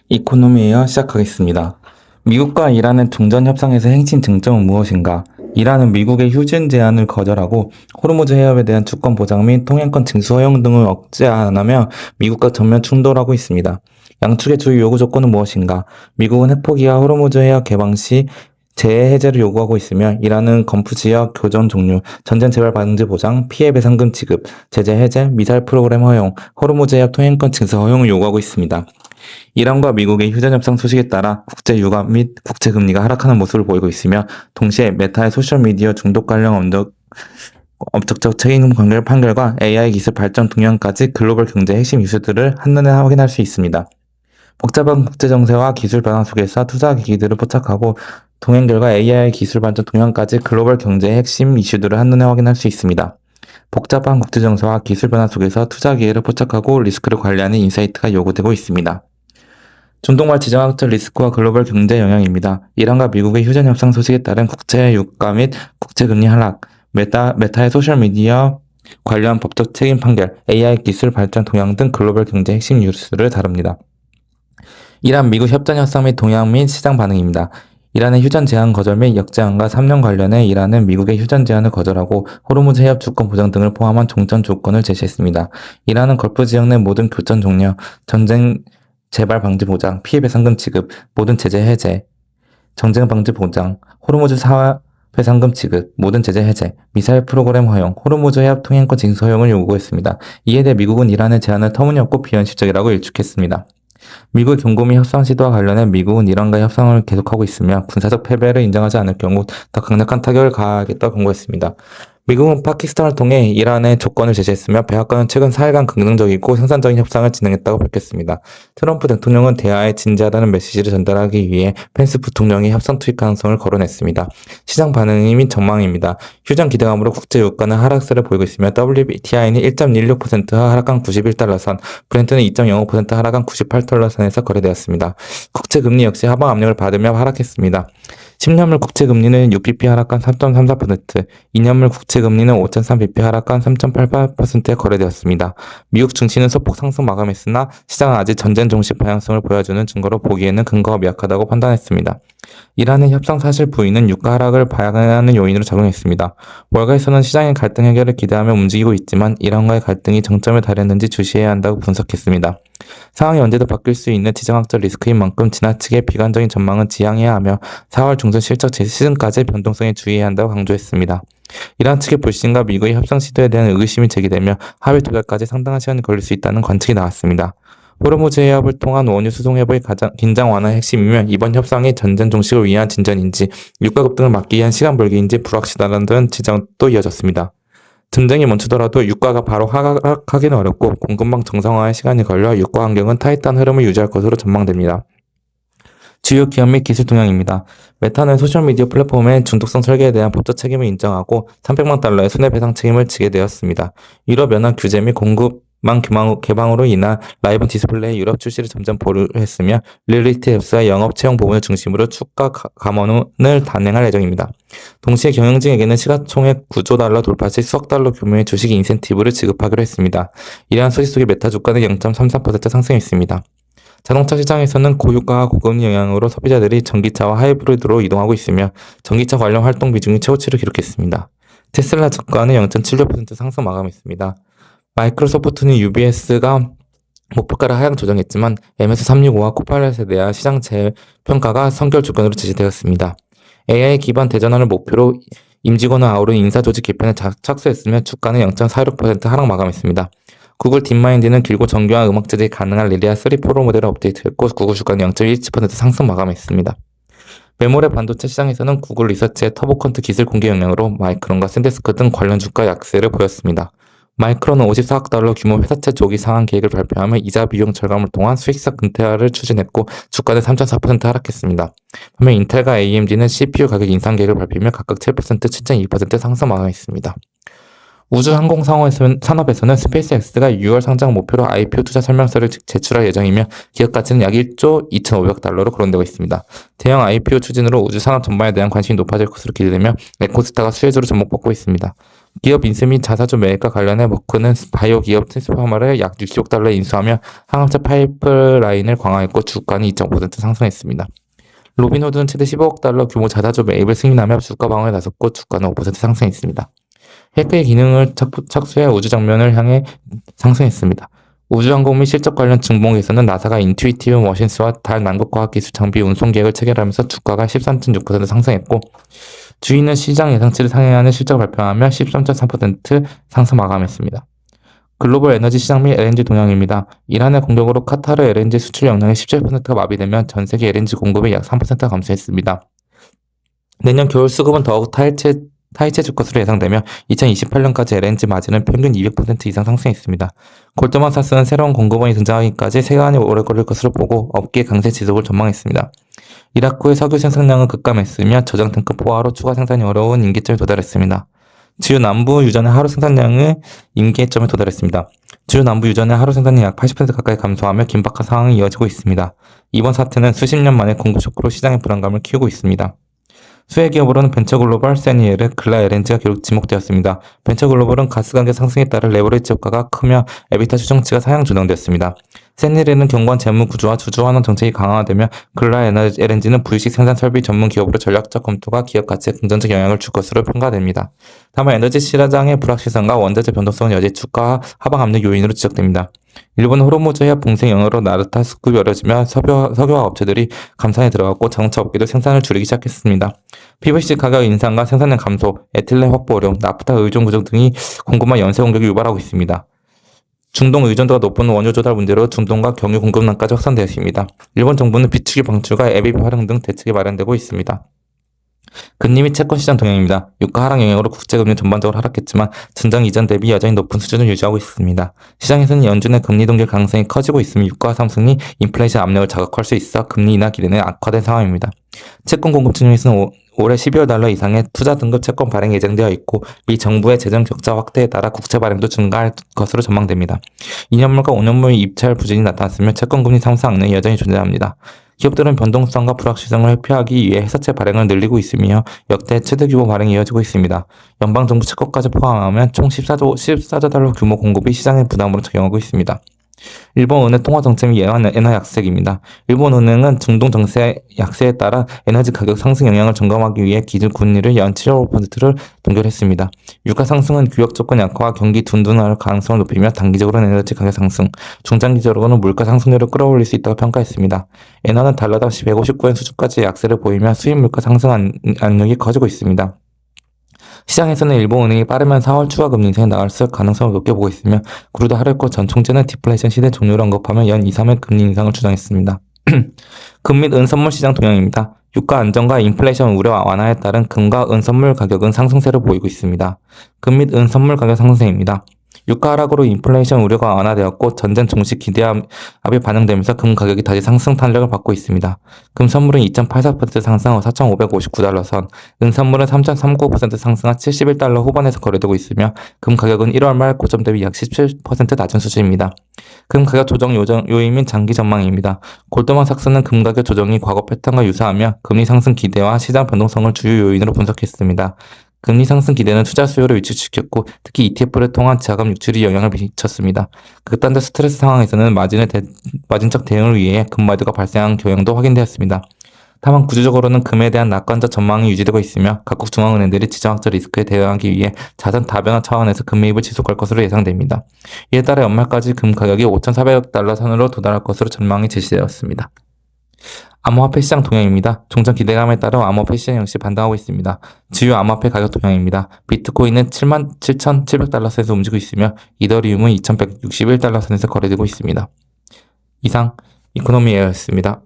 이코노미웨어 시작하겠습니다. 미국과 이란의 종전 협상에서 핵심 쟁점은 무엇인가? 이란은 미국의 휴전 제안을 거절하고 호르무즈 해협에 대한 주권 보장 및 통행권 징수 허용 등을 억제 안 하며 미국과 전면 충돌하고 있습니다. 양측의 주요 요구 조건은 무엇인가? 미국은 핵포기와 호르무즈 해협 개방 시 재해 해제를 요구하고 있으며 이란은 건프 지역 교전 종료, 전쟁 재발 방지 보장, 피해 배상금 지급, 제재 해제, 미사일 프로그램 허용, 호르무즈 해협 통행권 징수 허용을 요구하고 있습니다. 이란과 미국의 휴전협상 소식에 따라 국제 유가 및 국제 금리가 하락하는 모습을 보이고 있으며 동시에 메타의 소셜미디어 중독 관련 업적적 책임 판결과 AI 기술 발전 동향까지 글로벌 경제 핵심 이슈들을 한눈에 확인할 수 있습니다. 복잡한 국제 정세와 기술 변화 속에서 투자 기기들을 포착하고 동행 결과 AI 기술 발전 동향까지 글로벌 경제의 핵심 이슈들을 한눈에 확인할 수 있습니다. 복잡한 국제 정세와 기술 변화 속에서 투자 기회를 포착하고 리스크를 관리하는 인사이트가 요구되고 있습니다. 중동발 지정학적 리스크와 글로벌 경제 영향입니다. 이란과 미국의 휴전 협상 소식에 따른 국제 유가 및 국제 금리 하락, 메타의 소셜미디어 관련 법적 책임 판결, AI 기술 발전 동향 등 글로벌 경제 핵심 뉴스를 다룹니다. 이란 미국 협전 협상 및 동향 및 시장 반응입니다. 이란의 휴전 제한 거절 및 역제한과 3년 관련해 이란은 미국의 휴전 제한을 거절하고 호르무즈 해협 주권 보장 등을 포함한 종전 조건을 제시했습니다. 이란은 걸프 지역 내 모든 교전 종료, 전쟁 재발 방지 보장, 피해 배상금 지급, 모든 제재 해제, 정쟁 방지 보장, 호르무즈 사화 배상금 지급, 모든 제재 해제, 미사일 프로그램 허용, 호르무즈 해협 통행권 징수 허용을 요구했습니다. 이에 대해 미국은 이란의 제안을 터무니없고 비현실적이라고 일축했습니다. 미국 경고미 협상 시도와 관련해 미국은 이란과의 협상을 계속하고 있으며 군사적 패배를 인정하지 않을 경우 더 강력한 타격을 가하겠다고 경고했습니다. 미국은 파키스탄을 통해 이란의 조건을 제시했으며 백악관은 최근 4일간 긍정적이고 생산적인 협상을 진행했다고 밝혔습니다. 트럼프 대통령은 대화에 진지하다는 메시지를 전달하기 위해 펜스 부통령이 협상 투입 가능성을 거론했습니다. 시장 반응이 및 전망입니다. 휴전 기대감으로 국제 유가는 하락세를 보이고 있으며 WTI는 1.16% 하락한 91달러선, 브렌트는 2.05% 하락한 98달러선에서 거래되었습니다. 국제 금리 역시 하방 압력을 받으며 하락했습니다. 10년물 국채금리는 6bp 하락한 3.34%, 2년물 국채금리는 5.3bp 하락한 3.88%에 거래되었습니다. 미국 증시는 소폭 상승 마감했으나 시장은 아직 전쟁 종식 방향성을 보여주는 증거로 보기에는 근거가 미약하다고 판단했습니다. 이란의 협상 사실 부인은 유가 하락을 방해하는 요인으로 작용했습니다. 월가에서는 시장의 갈등 해결을 기대하며 움직이고 있지만 이란과의 갈등이 정점에 달했는지 주시해야 한다고 분석했습니다. 상황이 언제도 바뀔 수 있는 지정학적 리스크인 만큼 지나치게 비관적인 전망은 지양해야 하며 4월 중순 실적 시즌까지 변동성에 주의해야 한다고 강조했습니다. 이란 측의 불신과 미국의 협상 시도에 대한 의구심이 제기되며 합의 도달까지 상당한 시간이 걸릴 수 있다는 관측이 나왔습니다. 호르무즈 해협을 통한 원유 수송 회복의 긴장 완화의 핵심이며 이번 협상이 전쟁 종식을 위한 진전인지 유가 급등을 막기 위한 시간 벌기인지 불확실하다는 지적도 이어졌습니다. 전쟁이 멈추더라도 유가가 바로 하락하기는 어렵고 공급망 정상화에 시간이 걸려 유가 환경은 타이트한 흐름을 유지할 것으로 전망됩니다. 주요 기업 및 기술 동향입니다. 메타는 소셜미디어 플랫폼의 중독성 설계에 대한 법적 책임을 인정하고 300만 달러의 손해배상 책임을 지게 되었습니다. 유럽연합 규제 및 공급망 개방으로 인한 라이브 디스플레이 유럽 출시를 점점 보류했으며 릴리티 앱스와 영업 채용 부분을 중심으로 추가 감원을 단행할 예정입니다. 동시에 경영진에게는 시가총액 9조 달러 돌파 시 수억 달러 규모의 주식 인센티브를 지급하기로 했습니다. 이러한 소식 속에 메타 주가는 0.33% 상승했습니다. 자동차 시장에서는 고유가와 고금리 영향으로 소비자들이 전기차와 하이브리드로 이동하고 있으며 전기차 관련 활동 비중이 최고치를 기록했습니다. 테슬라 주가는 0.76% 상승 마감했습니다. 마이크로소프트는 UBS가 목표가를 하향 조정했지만 MS365와 코파일럿에 대한 시장 재평가가 선결 조건으로 제시되었습니다. AI 기반 대전환을 목표로 임직원을 아우른 인사조직 개편에 착수했으며 주가는 0.46% 하락 마감했습니다. 구글 딥마인드는 길고 정교한 음악 제작이 가능한 리디아 3 프로 모델을 업데이트했고 구글 주가는 0.17% 상승 마감했습니다. 메모리 반도체 시장에서는 구글 리서치의 터보컨트 기술 공개 영향으로 마이크론과 샌디스크 등 관련 주가 약세를 보였습니다. 마이크론은 54억 달러 규모 회사채 조기 상환 계획을 발표하며 이자 비용 절감을 통한 수익성 근태화를 추진했고 주가는 3.4% 하락했습니다. 반면 인텔과 AMD는 CPU 가격 인상 계획을 발표하며 각각 7%, 7.2% 상승 마감했습니다. 우주 항공 산업에서는 스페이스X가 6월 상장 목표로 IPO 투자 설명서를 제출할 예정이며 기업 가치는 약 1조 2,500달러로 거론되고 있습니다. 대형 IPO 추진으로 우주 산업 전반에 대한 관심이 높아질 것으로 기대되며 에코스타가 수혜주로 접목받고 있습니다. 기업 인수 및 자사주 매입과 관련해 머크는 바이오 기업 트랜스포머를 약 60억 달러에 인수하며 항암차 파이프라인을 강화했고 주가는 2.5% 상승했습니다. 로빈후드는 최대 15억 달러 규모 자사주 매입을 승인하며 주가 방어에 나섰고 주가는 5% 상승했습니다. 해커의 기능을 착수해 우주 정면을 향해 상승했습니다. 우주항공 및 실적 관련 증봉에서는 나사가 인투이티브 머신스와 달 남극과학기술 장비 운송 계획을 체결하면서 주가가 13.6% 상승했고 주인은 시장 예상치를 상회하는 실적을 발표하며 13.3% 상승 마감했습니다. 글로벌 에너지 시장 및 LNG 동향입니다. 이란의 공격으로 카타르 LNG 수출 역량의 17%가 마비되면 전 세계 LNG 공급이 약 3%가 감소했습니다. 내년 겨울 수급은 더욱 타이트해질 것으로 예상되며 2028년까지 LNG 마진은 평균 200% 이상 상승했습니다. 골드만사스는 새로운 공급원이 등장하기까지 세간이 오래 걸릴 것으로 보고 업계 강세 지속을 전망했습니다. 이라크의 석유 생산량은 급감했으며 저장 탱크 포화로 추가 생산이 어려운 임계점에 도달했습니다. 주요 남부 유전의 하루 생산량은 임계점에 도달했습니다. 주요 남부 유전의 하루 생산량이 약 80% 가까이 감소하며 긴박한 상황이 이어지고 있습니다. 이번 사태는 수십 년 만에 공급 쇼크로 시장의 불안감을 키우고 있습니다. 수혜 기업으로는 벤처글로벌, 세니에르, 글라 LNG가 기록 지목되었습니다. 벤처글로벌은 가스관계 상승에 따라 레버리지 효과가 크며 에비타 추정치가 상향 조정되었습니다. 세니에르는 견고한 재무 구조와 주주 환원 정책이 강화되며 글라 LNG는 부유식 생산 설비 전문 기업으로 전략적 검토가 기업 가치에 긍정적 영향을 줄 것으로 평가됩니다. 다만 에너지 시장의 불확실성과 원자재 변동성은 여전히 주가 하방 압력 요인으로 지적됩니다. 일본 호르무즈 해협 봉쇄 영향으로 나르타 습급이 어려지며 석유화 업체들이 감산에 들어갔고 자동차 업계도 생산을 줄이기 시작했습니다. PVC 가격 인상과 생산량 감소, 에틸렌 확보 어려움, 나프타 의존 구조 등이 공급망 연쇄 공격을 유발하고 있습니다. 중동 의존도가 높은 원유 조달 문제로 중동과 경유 공급난까지 확산되었습니다. 일본 정부는 비축유 방출과 EBB 활용 등 대책이 마련되고 있습니다. 금리 및 채권 시장 동향입니다. 유가 하락 영향으로 국제금리 전반적으로 하락했지만 전장 이전 대비 여전히 높은 수준을 유지하고 있습니다. 시장에서는 연준의 금리 동결 가능성이 커지고 있으며 유가 상승이 인플레이션 압력을 자극할 수 있어 금리 인하 기대는 악화된 상황입니다. 채권 공급 측면에서는 올해 12월 달러 이상의 투자 등급 채권 발행이 예정되어 있고 미 정부의 재정 적자 확대에 따라 국채 발행도 증가할 것으로 전망됩니다. 2년물과 5년물 입찰 부진이 나타났으며 채권 금리 상승 악령이 여전히 존재합니다. 기업들은 변동성과 불확실성을 회피하기 위해 회사채 발행을 늘리고 있으며 역대 최대 규모 발행이 이어지고 있습니다. 연방정부 채권까지 포함하면 총 14조 달러 규모 공급이 시장의 부담으로 작용하고 있습니다. 일본은행 통화정책 및 엔화 약세입니다. 일본은행은 중동 정세 약세에 따라 에너지 가격 상승 영향을 점검하기 위해 기준 금리를 연 7.5%를 동결했습니다. 유가 상승은 교역 조건 약화와 경기 둔둔할 가능성을 높이며 단기적으로는 에너지 가격 상승, 중장기적으로는 물가 상승률을 끌어올릴 수 있다고 평가했습니다. 엔화는 달러당 159엔 수준까지 약세를 보이며 수입 물가 상승 압력이 커지고 있습니다. 시장에서는 일본은행이 빠르면 4월 추가 금리 인상에 나갈 가능성을 높게 보고 있으며 구루다 하루코 전 총재는 디플레이션 시대 종료를 언급하며 연 2, 3회 금리 인상을 주장했습니다. 금 및 은 선물 시장 동향입니다. 유가 안정과 인플레이션 우려 완화에 따른 금과 은 선물 가격은 상승세를 보이고 있습니다. 금 및 은 선물 가격 상승세입니다. 유가 하락으로 인플레이션 우려가 완화되었고 전쟁 종식 기대압이 반영되면서 금 가격이 다시 상승 탄력을 받고 있습니다. 금 선물은 2.84% 상승한 4,559달러 선, 은 선물은 3.39% 상승한 71달러 후반에서 거래되고 있으며 금 가격은 1월 말 고점 대비 약 17% 낮은 수준입니다. 금 가격 조정 요인 및 장기 전망입니다. 골드만삭스는 금 가격 조정이 과거 패턴과 유사하며 금리 상승 기대와 시장 변동성을 주요 요인으로 분석했습니다. 금리 상승 기대는 투자 수요를 위축시켰고 특히 ETF를 통한 자금 유출이 영향을 미쳤습니다. 극단적 스트레스 상황에서는 마진적 대응을 위해 금마이드가 발생한 경향도 확인되었습니다. 다만 구조적으로는 금에 대한 낙관적 전망이 유지되고 있으며 각국 중앙은행들이 지정학적 리스크에 대응하기 위해 자산 다변화 차원에서 금 매입을 지속할 것으로 예상됩니다. 이에 따라 연말까지 금 가격이 5,400억 달러 선으로 도달할 것으로 전망이 제시되었습니다. 암호화폐 시장 동향입니다. 종전 기대감에 따라 암호화폐 시장 역시 반등하고 있습니다. 주요 암호화폐 가격 동향입니다. 비트코인은 77,700달러 선에서 움직이고 있으며 이더리움은 2,161달러 선에서 거래되고 있습니다. 이상 이코노미에어였습니다.